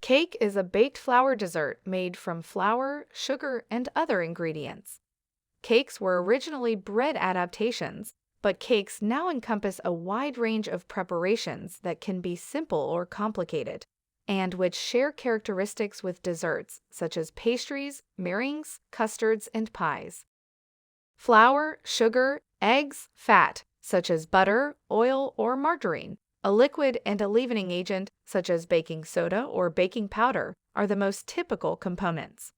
Cake is a baked flour dessert made from flour, sugar, and other ingredients. Cakes were originally bread adaptations, but cakes now encompass a wide range of preparations that can be simple or complicated, and which share characteristics with desserts such as pastries, meringues, custards, and pies. Flour, sugar, eggs, fat, such as butter, oil, or margarine, a liquid and a leavening agent, such as baking soda or baking powder, are the most typical components.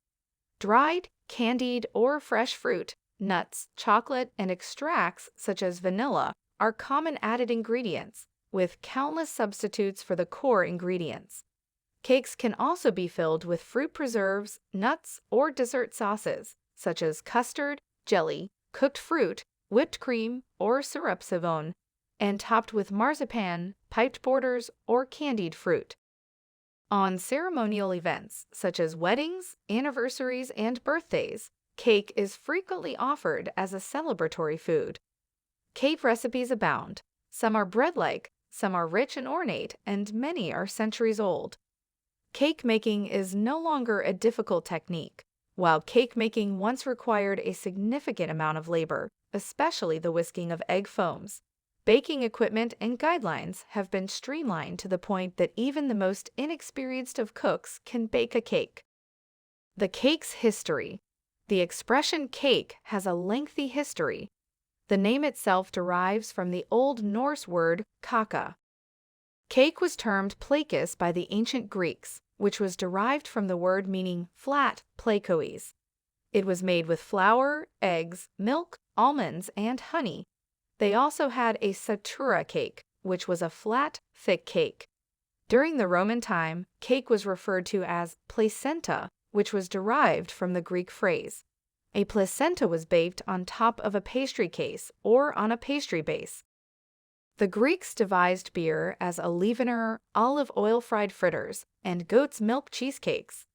Dried, candied, or fresh fruit, nuts, chocolate, and extracts, such as vanilla, are common added ingredients, with countless substitutes for the core ingredients. Cakes can also be filled with fruit preserves, nuts, or dessert sauces, such as custard, jelly, cooked fruit, whipped cream, or syrup savon, and topped with marzipan, piped borders, or candied fruit. On ceremonial events, such as weddings, anniversaries, and birthdays, cake is frequently offered as a celebratory food. Cake recipes abound. Some are bread-like, some are rich and ornate, and many are centuries old. Cake making is no longer a difficult technique. While cake making once required a significant amount of labor, especially the whisking of egg foams, baking equipment and guidelines have been streamlined to the point that even the most inexperienced of cooks can bake a cake. The cake's history. The expression cake has a lengthy history. The name itself derives from the Old Norse word kaka. Cake was termed plakis by the ancient Greeks, which was derived from the word meaning flat, plakois. It was made with flour, eggs, milk, almonds, and honey. They also had a satura cake, which was a flat, thick cake. During the Roman time, cake was referred to as placenta, which was derived from the Greek phrase. A placenta was baked on top of a pastry case or on a pastry base. The Greeks devised beer as a leavener, olive oil fried fritters, and goat's milk cheesecakes.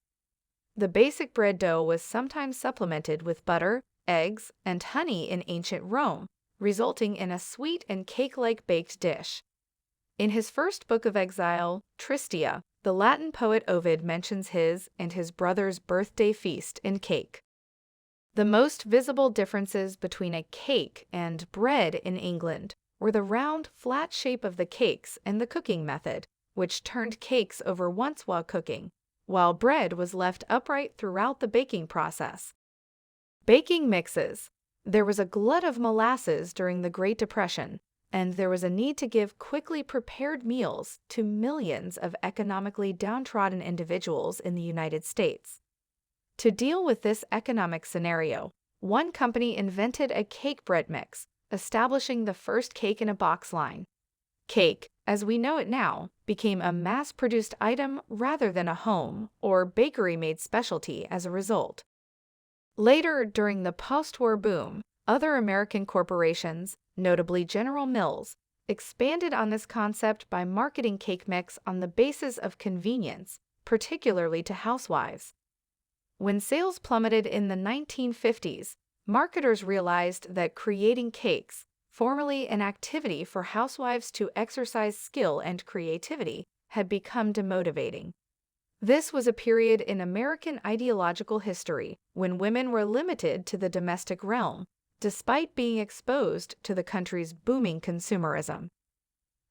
The basic bread dough was sometimes supplemented with butter, eggs, and honey in ancient Rome, resulting in a sweet and cake-like baked dish. In his first book of exile, Tristia, the Latin poet Ovid mentions his and his brother's birthday feast in cake. The most visible differences between a cake and bread in England were the round, flat shape of the cakes and the cooking method, which turned cakes over once while cooking, while bread was left upright throughout the baking process. Baking mixes. There was a glut of molasses during the Great Depression, and there was a need to give quickly prepared meals to millions of economically downtrodden individuals in the United States. To deal with this economic scenario, one company invented a cake bread mix, establishing the first cake-in-a-box line. Cake, as we know it now, became a mass-produced item rather than a home or bakery-made specialty as a result. Later, during the post-war boom, other American corporations, notably General Mills, expanded on this concept by marketing cake mix on the basis of convenience, particularly to housewives. When sales plummeted in the 1950s, marketers realized that creating cakes, formerly an activity for housewives to exercise skill and creativity, had become demotivating. This was a period in American ideological history when women were limited to the domestic realm, despite being exposed to the country's booming consumerism.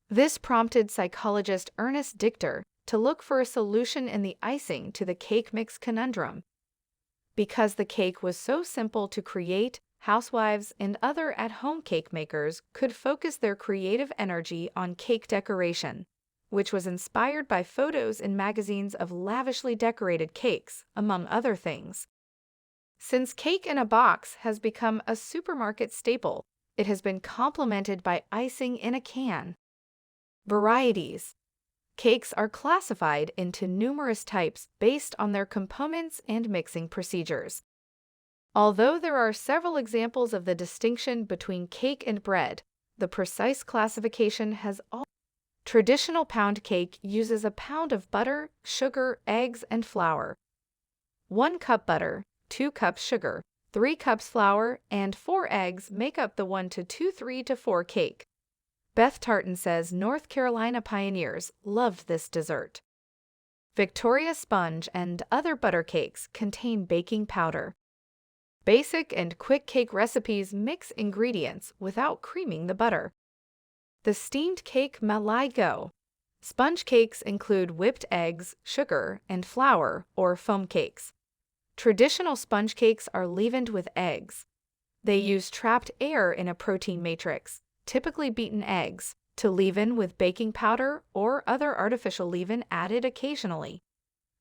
This prompted psychologist Ernest Dichter to look for a solution in the icing to the cake mix conundrum. Because the cake was so simple to create, housewives and other at-home cake makers could focus their creative energy on cake decoration, which was inspired by photos in magazines of lavishly decorated cakes, among other things. Since cake in a box has become a supermarket staple, it has been complemented by icing in a can. Varieties. Cakes are classified into numerous types based on their components and mixing procedures. Although there are several examples of the distinction between cake and bread, the precise classification has all. Traditional pound cake uses a pound of butter, sugar, eggs, and flour. 1 cup butter, 2 cups sugar, 3 cups flour, and 4 eggs make up the 1 to 2 3 to 4 cake. Beth Tartan says North Carolina pioneers loved this dessert. Victoria sponge and other butter cakes contain baking powder. Basic and quick cake recipes mix ingredients without creaming the butter. The steamed cake Malai Go. Sponge cakes include whipped eggs, sugar, and flour or foam cakes. Traditional sponge cakes are leavened with eggs. They use trapped air in a protein matrix, typically beaten eggs, to leaven with baking powder or other artificial leaven added occasionally.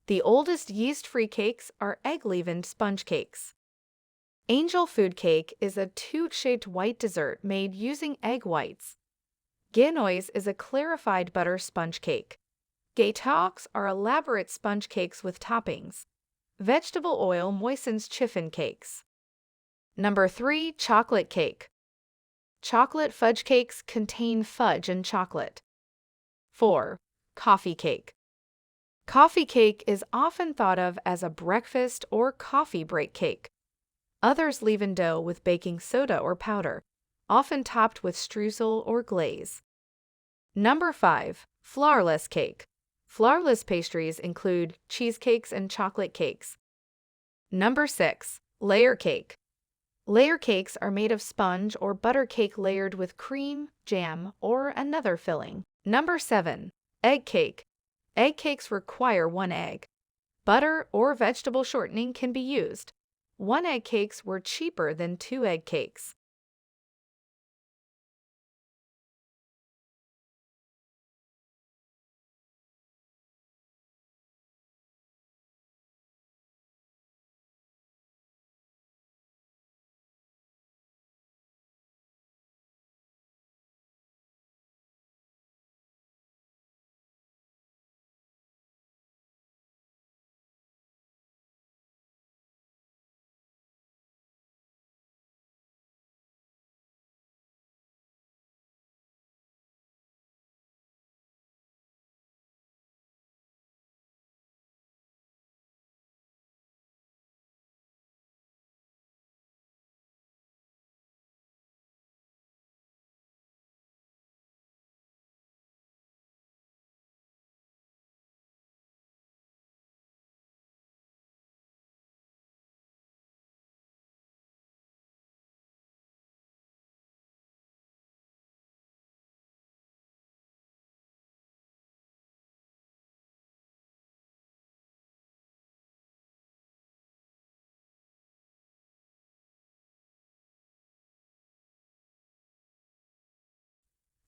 The oldest yeast-free cakes are egg-leavened sponge cakes. Angel food cake is a tube-shaped white dessert made using egg whites. Ganois is a clarified butter sponge cake. Gatoks are elaborate sponge cakes with toppings. Vegetable oil moistens chiffon cakes. Number 3. Chocolate cake. Chocolate fudge cakes contain fudge and chocolate. 4. Coffee cake. Coffee cake is often thought of as a breakfast or coffee break cake. Others leaven dough with baking soda or powder, often topped with streusel or glaze. Number 5. Flourless cake. Flourless pastries include cheesecakes and chocolate cakes. Number 6. Layer cake. Layer cakes are made of sponge or butter cake layered with cream, jam, or another filling. Number 7. Egg cake. Egg cakes require one egg. Butter or vegetable shortening can be used. One egg cakes were cheaper than two egg cakes.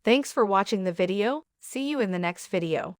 Thanks for watching the video. See you in the next video.